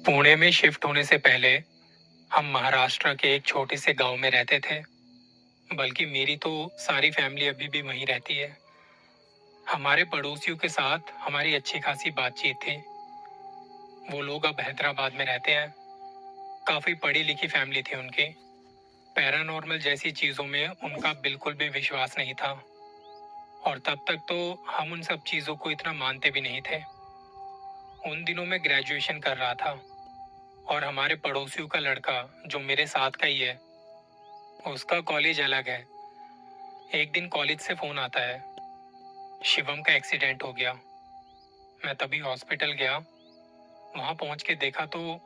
पुणे में शिफ्ट होने से पहले हम महाराष्ट्र के एक छोटे से गांव में रहते थे। बल्कि मेरी तो सारी फैमिली अभी भी वहीं रहती है। हमारे पड़ोसियों के साथ हमारी अच्छी खासी बातचीत थी। वो लोग अब हैदराबाद में रहते हैं। काफी पढ़ी लिखी फैमिली थी उनकी। पैरानॉर्मल जैसी चीजों में उनका बिल्कुल भी विश्वास नहीं था। और तब तक तो हम उन सब चीजों को इतना मानते भी नहीं थे। उन दिनों में ग्रेजुएशन कर रहा था और हमारे पड़ोसियों का लड़का जो मेरे साथ का ही है, उसका कॉलेज अलग है। एक दिन कॉलेज से फोन आता है, शिवम का एक्सीडेंट हो गया। मैं तभी हॉस्पिटल गया। वहां पहुंच के देखा तो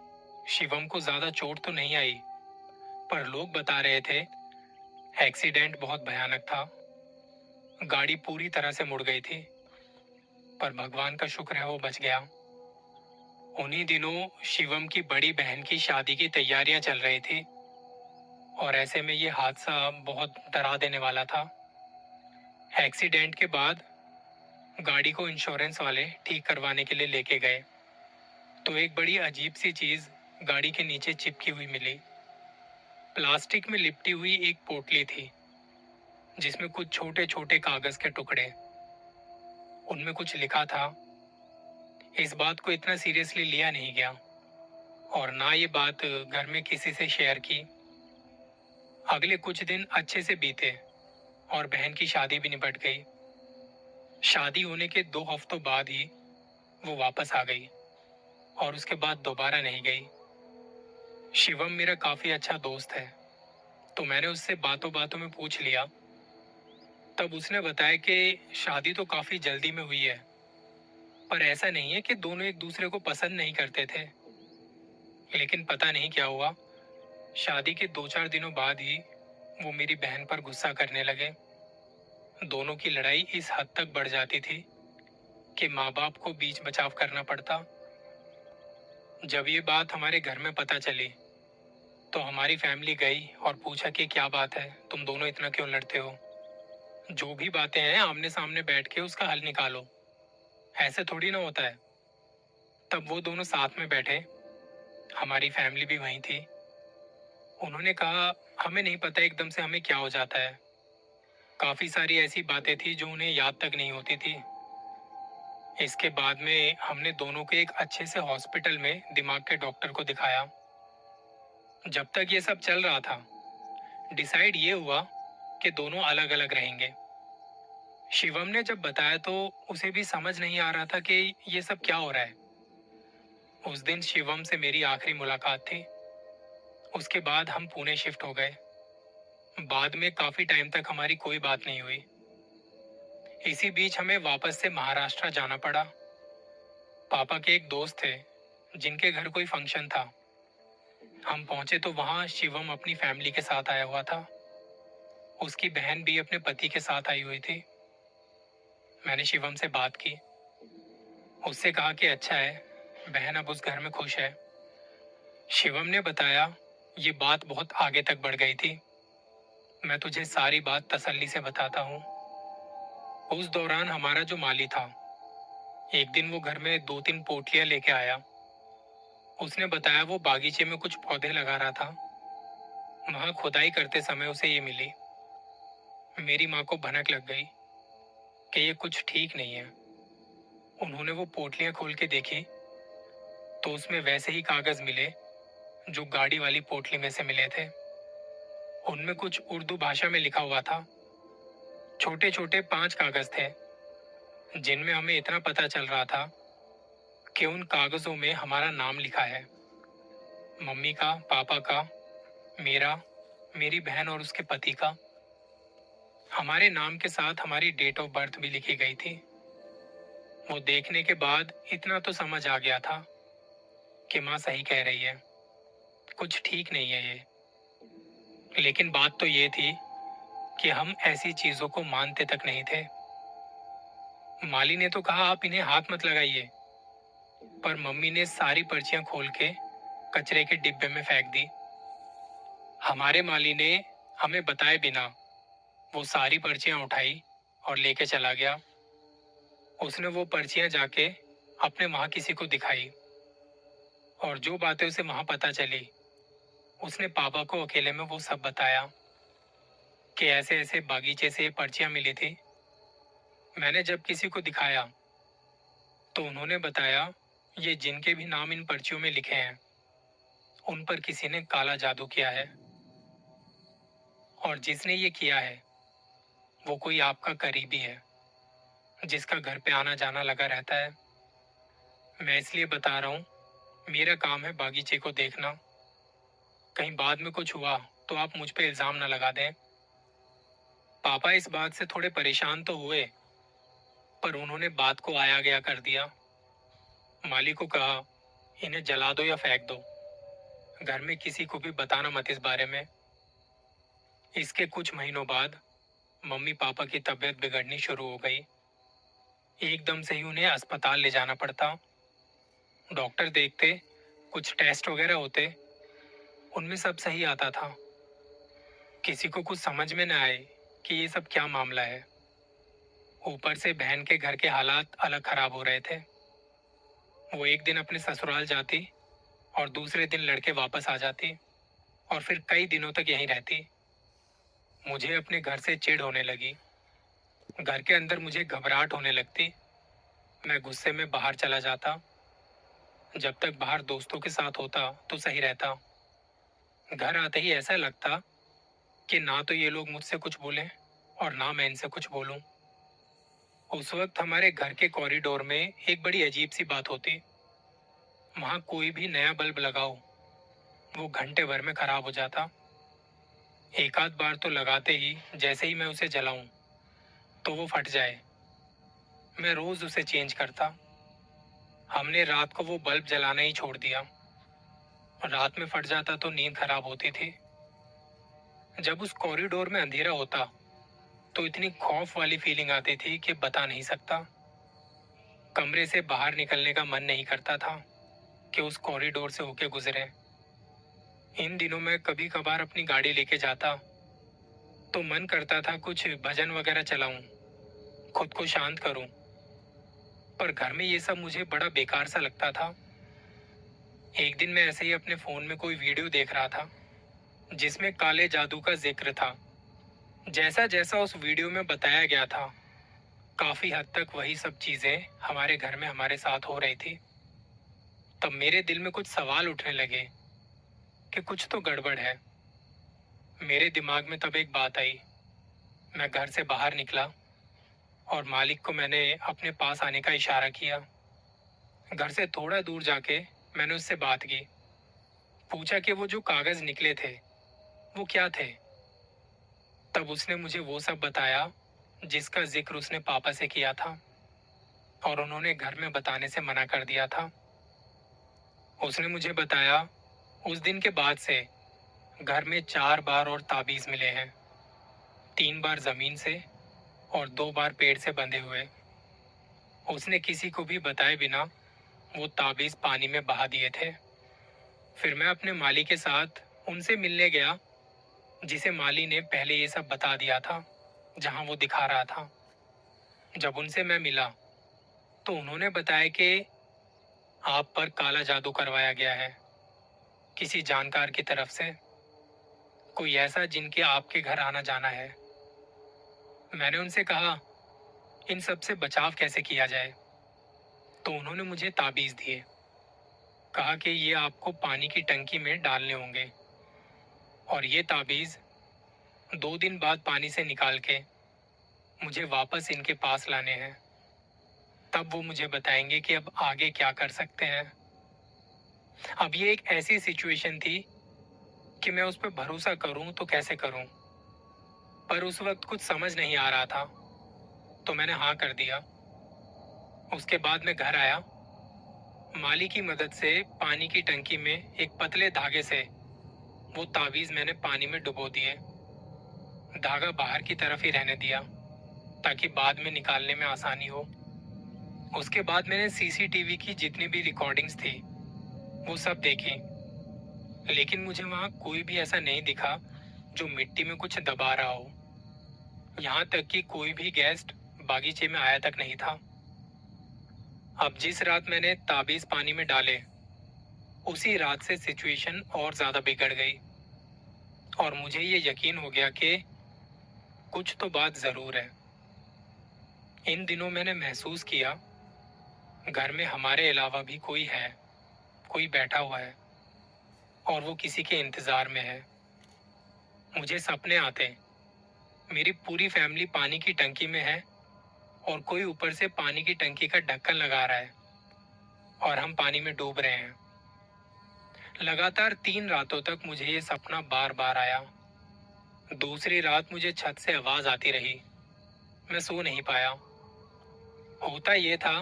शिवम को ज्यादा चोट तो नहीं आई, पर लोग बता रहे थे एक्सीडेंट बहुत भयानक था। गाड़ी पूरी तरह से मुड़ गई थी, पर भगवान का शुक्र है वो बच गया। उन्हीं दिनों शिवम की बड़ी बहन की शादी की तैयारियां चल रही थी और ऐसे में ये हादसा बहुत डरा देने वाला था। एक्सीडेंट के बाद गाड़ी को इंश्योरेंस वाले ठीक करवाने के लिए लेके गए तो एक बड़ी अजीब सी चीज गाड़ी के नीचे चिपकी हुई मिली। प्लास्टिक में लिपटी हुई एक पोटली थी जिसमें कुछ छोटे छोटे कागज के टुकड़े। उनमें कुछ लिखा था। इस बात को इतना सीरियसली लिया नहीं गया और ना ये बात घर में किसी से शेयर की। अगले कुछ दिन अच्छे से बीते और बहन की शादी भी निपट गई। शादी होने के 2 हफ्तों बाद ही वो वापस आ गई और उसके बाद दोबारा नहीं गई। शिवम मेरा काफी अच्छा दोस्त है, तो मैंने उससे बातों बातों में पूछ लिया। तब उसने बताया कि शादी तो काफी जल्दी में हुई है, पर ऐसा नहीं है कि दोनों एक दूसरे को पसंद नहीं करते थे। लेकिन पता नहीं क्या हुआ, शादी के 2-4 दिनों बाद ही वो मेरी बहन पर गुस्सा करने लगे। दोनों की लड़ाई इस हद तक बढ़ जाती थी कि माँ बाप को बीच बचाव करना पड़ता। जब ये बात हमारे घर में पता चली तो हमारी फैमिली गई और पूछा कि क्या बात है, तुम दोनों इतना क्यों लड़ते हो। जो भी बातें हैं आमने सामने बैठ के उसका हल निकालो, ऐसे थोड़ी ना होता है। तब वो दोनों साथ में बैठे, हमारी फैमिली भी वहीं थी। उन्होंने कहा हमें नहीं पता एकदम से हमें क्या हो जाता है। काफी सारी ऐसी बातें थी जो उन्हें याद तक नहीं होती थी। इसके बाद में हमने दोनों को एक अच्छे से हॉस्पिटल में दिमाग के डॉक्टर को दिखाया। जब तक ये सब चल रहा था डिसाइड ये हुआ कि दोनों अलग अलग रहेंगे। शिवम ने जब बताया तो उसे भी समझ नहीं आ रहा था कि ये सब क्या हो रहा है। उस दिन शिवम से मेरी आखिरी मुलाकात थी। उसके बाद हम पुणे शिफ्ट हो गए। बाद में काफी टाइम तक हमारी कोई बात नहीं हुई। इसी बीच हमें वापस से महाराष्ट्र जाना पड़ा। पापा के एक दोस्त थे जिनके घर कोई फंक्शन था। हम पहुंचे तो वहां शिवम अपनी फैमिली के साथ आया हुआ था। उसकी बहन भी अपने पति के साथ आई हुई थी। मैंने शिवम से बात की। उससे कहा कि अच्छा है, बहन अब उस घर में खुश है। शिवम ने बताया ये बात बहुत आगे तक बढ़ गई थी। मैं तुझे सारी बात तसल्ली से बताता हूँ। उस दौरान हमारा जो माली था, एक दिन वो घर में 2-3 पोटलियां लेके आया। उसने बताया वो बागीचे में कुछ पौधे लगा रहा था। वहां खुदाई करते समय उसे ये मिली। मेरी माँ को भनक लग गई कि ये कुछ ठीक नहीं है। उन्होंने वो पोटलियां खोल के देखी तो उसमें वैसे ही कागज मिले जो गाड़ी वाली पोटली में से मिले थे। उनमें कुछ उर्दू भाषा में लिखा हुआ था। छोटे छोटे 5 कागज थे जिनमें हमें इतना पता चल रहा था कि उन कागजों में हमारा नाम लिखा है। मम्मी का, पापा का, मेरा, मेरी बहन और उसके पति का। हमारे नाम के साथ हमारी डेट ऑफ बर्थ भी लिखी गई थी। वो देखने के बाद इतना तो समझ आ गया था कि माँ सही कह रही है, कुछ ठीक नहीं है ये। लेकिन बात तो ये थी कि हम ऐसी चीजों को मानते तक नहीं थे। माली ने तो कहा आप इन्हें हाथ मत लगाइए, पर मम्मी ने सारी पर्चियां खोल के कचरे के डिब्बे में फेंक दी। हमारे माली ने हमें बताए बिना वो सारी पर्चियां उठाई और लेके चला गया। उसने वो पर्चियां जाके अपने वहां किसी को दिखाई और जो बातें उसे वहां पता चली, उसने पापा को अकेले में वो सब बताया कि ऐसे ऐसे बागीचे से ये पर्चियां मिली थी। मैंने जब किसी को दिखाया तो उन्होंने बताया ये जिनके भी नाम इन पर्चियों में लिखे हैं उन पर किसी ने काला जादू किया है, और जिसने ये किया है वो कोई आपका करीबी है जिसका घर पे आना जाना लगा रहता है। मैं इसलिए बता रहा हूँ, मेरा काम है बागीचे को देखना। कहीं बाद में कुछ हुआ तो आप मुझ पे इल्जाम न लगा दें। पापा इस बात से थोड़े परेशान तो हुए, पर उन्होंने बात को आया गया कर दिया। माली को कहा, इन्हें जला दो या फेंक दो, घर में किसी को भी बताना मत इस बारे में। इसके कुछ महीनों बाद मम्मी पापा की तबीयत बिगड़नी शुरू हो गई। एकदम से ही उन्हें अस्पताल ले जाना पड़ता। डॉक्टर देखते, कुछ टेस्ट वगैरह होते, उनमें सब सही आता था। किसी को कुछ समझ में न आए कि ये सब क्या मामला है। ऊपर से बहन के घर के हालात अलग खराब हो रहे थे। वो एक दिन अपने ससुराल जाती और दूसरे दिन लड़के वापस आ जाती और फिर कई दिनों तक यहीं रहती। मुझे अपने घर से चिढ़ होने लगी। घर के अंदर मुझे घबराहट होने लगती। मैं गुस्से में बाहर चला जाता। जब तक बाहर दोस्तों के साथ होता तो सही रहता। घर आते ही ऐसा लगता कि ना तो ये लोग मुझसे कुछ बोलें और ना मैं इनसे कुछ बोलूं। उस वक्त हमारे घर के कॉरिडोर में एक बड़ी अजीब सी बात होती। वहां कोई भी नया बल्ब लगाओ, वो घंटे भर में खराब हो जाता। एक आध बार तो लगाते ही जैसे ही मैं उसे जलाऊं तो वो फट जाए। मैं रोज उसे चेंज करता। हमने रात को वो बल्ब जलाना ही छोड़ दिया। रात में फट जाता तो नींद खराब होती थी। जब उस कॉरिडोर में अंधेरा होता तो इतनी खौफ वाली फीलिंग आती थी कि बता नहीं सकता। कमरे से बाहर निकलने का मन नहीं करता था कि उस कॉरिडोर से होके गुजरे। इन दिनों मैं कभी कभार अपनी गाड़ी लेके जाता तो मन करता था कुछ भजन वगैरह चलाऊं, खुद को शांत करूं, पर घर में ये सब मुझे बड़ा बेकार सा लगता था। एक दिन मैं ऐसे ही अपने फोन में कोई वीडियो देख रहा था जिसमें काले जादू का जिक्र था। जैसा जैसा उस वीडियो में बताया गया था, काफी हद तक वही सब चीजें हमारे घर में हमारे साथ हो रही थी। तब मेरे दिल में कुछ सवाल उठने लगे कि कुछ तो गड़बड़ है। मेरे दिमाग में तब एक बात आई। मैं घर से बाहर निकला और मालिक को मैंने अपने पास आने का इशारा किया। घर से थोड़ा दूर जाके मैंने उससे बात की। पूछा कि वो जो कागज निकले थे वो क्या थे। तब उसने मुझे वो सब बताया जिसका जिक्र उसने पापा से किया था, और उन्होंने घर में बताने से मना कर दिया था। उसने मुझे बताया उस दिन के बाद से घर में 4 बार और ताबीज मिले हैं। 3 बार जमीन से और 2 बार पेड़ से बंधे हुए। उसने किसी को भी बताए बिना वो ताबीज पानी में बहा दिए थे। फिर मैं अपने माली के साथ उनसे मिलने गया जिसे माली ने पहले ये सब बता दिया था, जहां वो दिखा रहा था। जब उनसे मैं मिला तो उन्होंने बताया कि आप पर काला जादू करवाया गया है किसी जानकार की तरफ से, कोई ऐसा जिनके आपके घर आना जाना है। मैंने उनसे कहा इन सब से बचाव कैसे किया जाए, तो उन्होंने मुझे ताबीज दिए। कहा कि ये आपको पानी की टंकी में डालने होंगे और ये ताबीज 2 दिन बाद पानी से निकाल के मुझे वापस इनके पास लाने हैं। तब वो मुझे बताएंगे कि अब आगे क्या कर सकते हैं। अब ये एक ऐसी सिचुएशन थी कि मैं उस पर भरोसा करूं तो कैसे करूं, पर उस वक्त कुछ समझ नहीं आ रहा था, तो मैंने हाँ कर दिया। उसके बाद मैं घर आया। माली की मदद से पानी की टंकी में एक पतले धागे से वो ताबीज मैंने पानी में डुबो दिए। धागा बाहर की तरफ ही रहने दिया ताकि बाद में निकालने में आसानी हो। उसके बाद मैंने सीसीटीवी की जितनी भी रिकॉर्डिंग्स थी वो सब देखी, लेकिन मुझे वहां कोई भी ऐसा नहीं दिखा जो मिट्टी में कुछ दबा रहा हो। यहाँ तक कि कोई भी गेस्ट बागीचे में आया तक नहीं था। अब जिस रात मैंने ताबीज पानी में डाले उसी रात से सिचुएशन और ज्यादा बिगड़ गई और मुझे ये यकीन हो गया कि कुछ तो बात जरूर है। इन दिनों मैंने महसूस किया घर में हमारे अलावा भी कोई है, कोई बैठा हुआ है और वो किसी के इंतजार में है। मुझे सपने आते, मेरी पूरी फैमिली पानी की टंकी में है और कोई ऊपर से पानी की टंकी का ढक्कन लगा रहा है और हम पानी में डूब रहे हैं। लगातार 3 रातों तक मुझे ये सपना बार बार आया। दूसरी रात मुझे छत से आवाज आती रही। मैं सो नहीं पाया। होता ये था,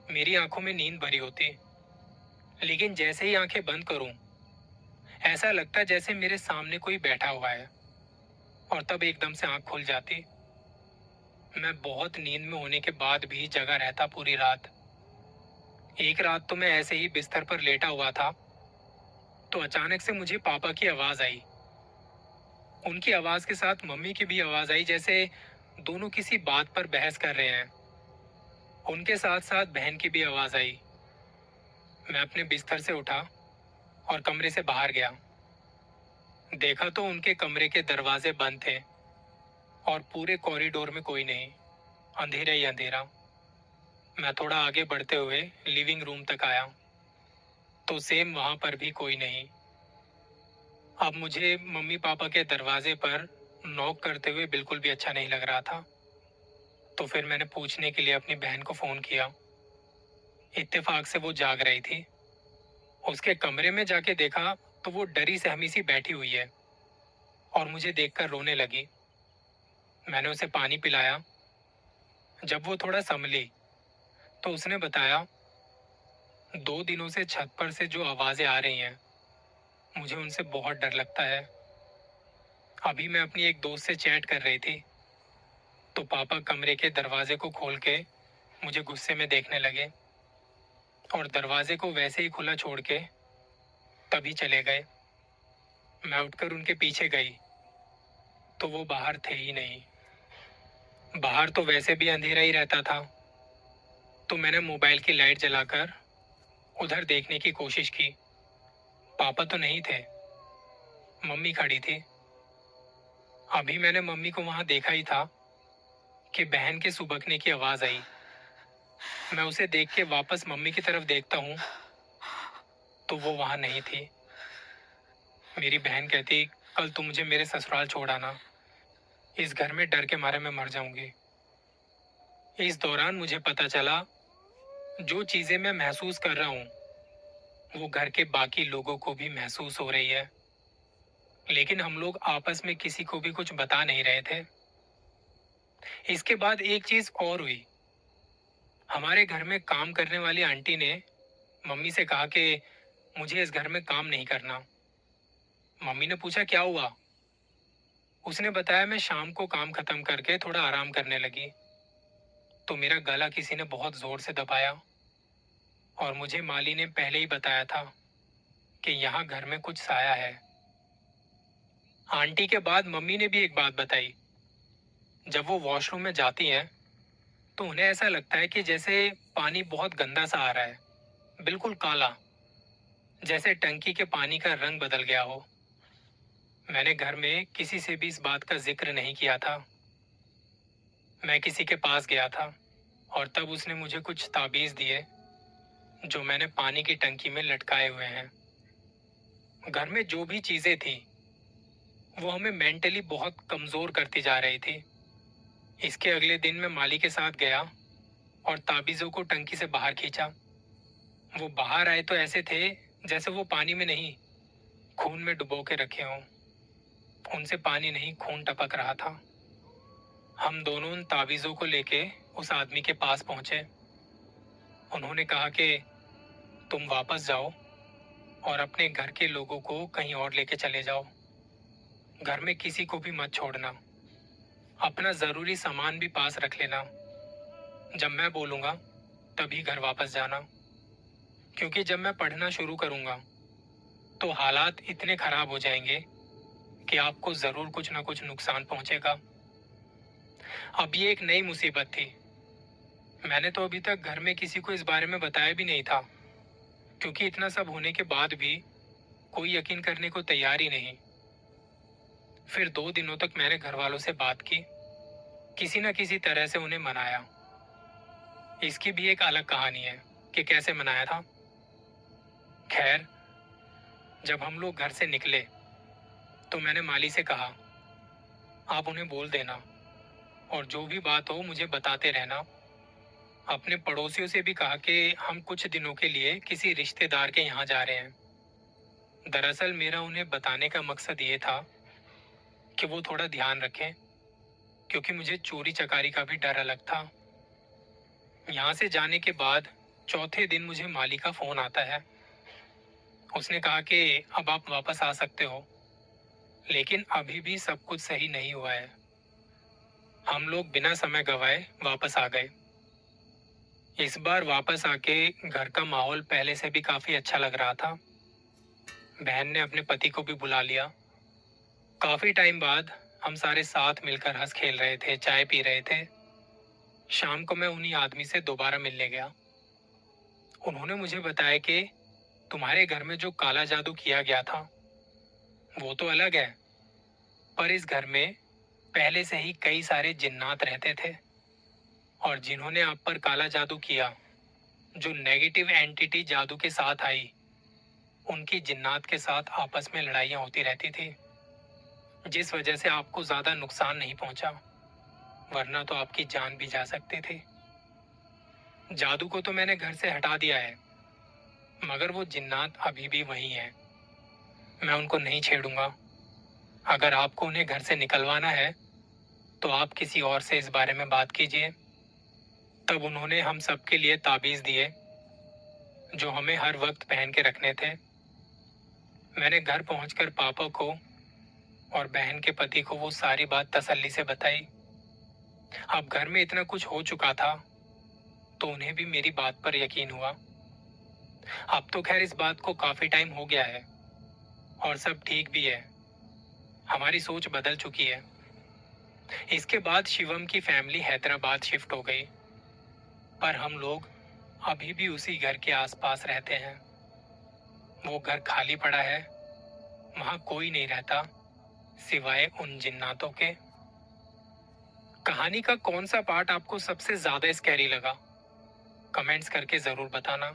मेरी आंखों में नींद भरी होती, लेकिन जैसे ही आंखें बंद करूं, ऐसा लगता जैसे मेरे सामने कोई बैठा हुआ है और तब एकदम से आंख खुल जाती। मैं बहुत नींद में होने के बाद भी जगा रहता पूरी रात। एक रात तो मैं ऐसे ही बिस्तर पर लेटा हुआ था, तो अचानक से मुझे पापा की आवाज आई। उनकी आवाज के साथ मम्मी की भी आवाज आई, जैसे दोनों किसी बात पर बहस कर रहे हैं। उनके साथ साथ बहन की भी आवाज आई। मैं अपने बिस्तर से उठा और कमरे से बाहर गया। देखा तो उनके कमरे के दरवाजे बंद थे और पूरे कॉरिडोर में कोई नहीं, अंधेरा ही अंधेरा। मैं थोड़ा आगे बढ़ते हुए लिविंग रूम तक आया, तो सेम वहां पर भी कोई नहीं। अब मुझे मम्मी पापा के दरवाजे पर नॉक करते हुए बिल्कुल भी अच्छा नहीं लग रहा था। तो फिर मैंने पूछने के लिए अपनी बहन को फोन किया। इत्तेफाक से वो जाग रही थी। उसके कमरे में जाके देखा तो वो डरी सहमी सी बैठी हुई है और मुझे देखकर रोने लगी। मैंने उसे पानी पिलाया। जब वो थोड़ा संभली तो उसने बताया, 2 दिनों से छत पर से जो आवाजें आ रही हैं, मुझे उनसे बहुत डर लगता है। अभी मैं अपनी एक दोस्त से चैट कर रही थी, तो पापा कमरे के दरवाजे को खोल के मुझे गुस्से में देखने लगे और दरवाजे को वैसे ही खुला छोड़ के तभी चले गए। मैं उठकर उनके पीछे गई तो वो बाहर थे ही नहीं। बाहर तो वैसे भी अंधेरा ही रहता था, तो मैंने मोबाइल की लाइट जलाकर उधर देखने की कोशिश की। पापा तो नहीं थे, मम्मी खड़ी थी। अभी मैंने मम्मी को वहां देखा ही था कि बहन के सुबकने की आवाज आई। मैं उसे देख के वापस मम्मी की तरफ देखता हूँ तो वो वहां नहीं थी। मेरी बहन कहती, कल तू मुझे मेरे ससुराल छोड़ आना, इस घर में डर के मारे मैं मर जाऊंगी। इस दौरान मुझे पता चला, जो चीजें मैं महसूस कर रहा हूँ वो घर के बाकी लोगों को भी महसूस हो रही है, लेकिन हम लोग आपस में किसी को भी कुछ बता नहीं रहे थे। इसके बाद एक चीज और हुई। हमारे घर में काम करने वाली आंटी ने मम्मी से कहा कि मुझे इस घर में काम नहीं करना। मम्मी ने पूछा क्या हुआ। उसने बताया, मैं शाम को काम खत्म करके थोड़ा आराम करने लगी तो मेरा गला किसी ने बहुत जोर से दबाया और मुझे माली ने पहले ही बताया था कि यहाँ घर में कुछ साया है। आंटी के बाद मम्मी ने भी एक बात बताई। जब वो वॉशरूम में जाती हैं तो उन्हें ऐसा लगता है कि जैसे पानी बहुत गंदा सा आ रहा है, बिल्कुल काला, जैसे टंकी के पानी का रंग बदल गया हो। मैंने घर में किसी से भी इस बात का जिक्र नहीं किया था। मैं किसी के पास गया था और तब उसने मुझे कुछ ताबीज दिए जो मैंने पानी की टंकी में लटकाए हुए हैं। घर में जो भी चीजें थी वो हमें मेंटली बहुत कमजोर करती जा रही थी। इसके अगले दिन मैं माली के साथ गया और ताबीजों को टंकी से बाहर खींचा। वो बाहर आए तो ऐसे थे जैसे वो पानी में नहीं, खून में डुबो के रखे हों। उनसे पानी नहीं, खून टपक रहा था। हम दोनों उन ताबीजों को लेके उस आदमी के पास पहुंचे। उन्होंने कहा कि तुम वापस जाओ और अपने घर के लोगों को कहीं और लेके चले जाओ। घर में किसी को भी मत छोड़ना। अपना जरूरी सामान भी पास रख लेना। जब मैं बोलूंगा तभी घर वापस जाना, क्योंकि जब मैं पढ़ना शुरू करूंगा तो हालात इतने खराब हो जाएंगे कि आपको जरूर कुछ ना कुछ नुकसान पहुंचेगा। अब ये एक नई मुसीबत थी। मैंने तो अभी तक घर में किसी को इस बारे में बताया भी नहीं था। क्योंकि इतना सब होने के बाद भी कोई यकीन करने को तैयार ही नहीं। फिर 2 दिनों तक मैंने घर वालों से बात की, किसी न किसी तरह से उन्हें मनाया। इसकी भी एक अलग कहानी है कि कैसे मनाया था। खैर, जब हम लोग घर से निकले तो मैंने माली से कहा, आप उन्हें बोल देना और जो भी बात हो मुझे बताते रहना। अपने पड़ोसियों से भी कहा कि हम कुछ दिनों के लिए किसी रिश्तेदार के यहाँ जा रहे हैं। दरअसल मेरा उन्हें बताने का मकसद ये था कि वो थोड़ा ध्यान रखें, क्योंकि मुझे चोरी चकारी का भी डर अलग था। यहाँ से जाने के बाद चौथे दिन मुझे माली का फोन आता है। उसने कहा कि अब आप वापस आ सकते हो, लेकिन अभी भी सब कुछ सही नहीं हुआ है। हम लोग बिना समय गवाए वापस आ गए। इस बार वापस आके घर का माहौल पहले से भी काफी अच्छा लग रहा था। बहन ने अपने पति को भी बुला लिया। काफी टाइम बाद हम सारे साथ मिलकर हंस खेल रहे थे, चाय पी रहे थे। शाम को मैं उन्हीं आदमी से दोबारा मिलने गया। उन्होंने मुझे बताया कि तुम्हारे घर में जो काला जादू किया गया था वो तो अलग है, पर इस घर में पहले से ही कई सारे जिन्नात रहते थे, और जिन्होंने आप पर काला जादू किया, जो नेगेटिव एंटिटी जादू के साथ आई, उनकी जिन्नात के साथ आपस में लड़ाइयाँ होती रहती थी, जिस वजह से आपको ज्यादा नुकसान नहीं पहुंचा, वरना तो आपकी जान भी जा सकती थी। जादू को तो मैंने घर से हटा दिया है, मगर वो जिन्नात अभी भी वही हैं। मैं उनको नहीं छेड़ूंगा। अगर आपको उन्हें घर से निकलवाना है तो आप किसी और से इस बारे में बात कीजिए। तब उन्होंने हम सबके लिए ताबीज दिए, जो हमें हर वक्त पहन के रखने थे। मैंने घर पहुंचकर पापा को और बहन के पति को वो सारी बात तसल्ली से बताई। अब घर में इतना कुछ हो चुका था तो उन्हें भी मेरी बात पर यकीन हुआ। अब तो खैर इस बात को काफी टाइम हो गया है और सब ठीक भी है। हमारी सोच बदल चुकी है। इसके बाद शिवम की फैमिली हैदराबाद शिफ्ट हो गई, पर हम लोग अभी भी उसी घर के आसपास रहते हैं। वो घर खाली पड़ा है, वहां कोई नहीं रहता सिवाय उन जिन्नातों के। कहानी का कौन सा पार्ट आपको सबसे ज्यादा स्कैरी लगा, कमेंट्स करके जरूर बताना।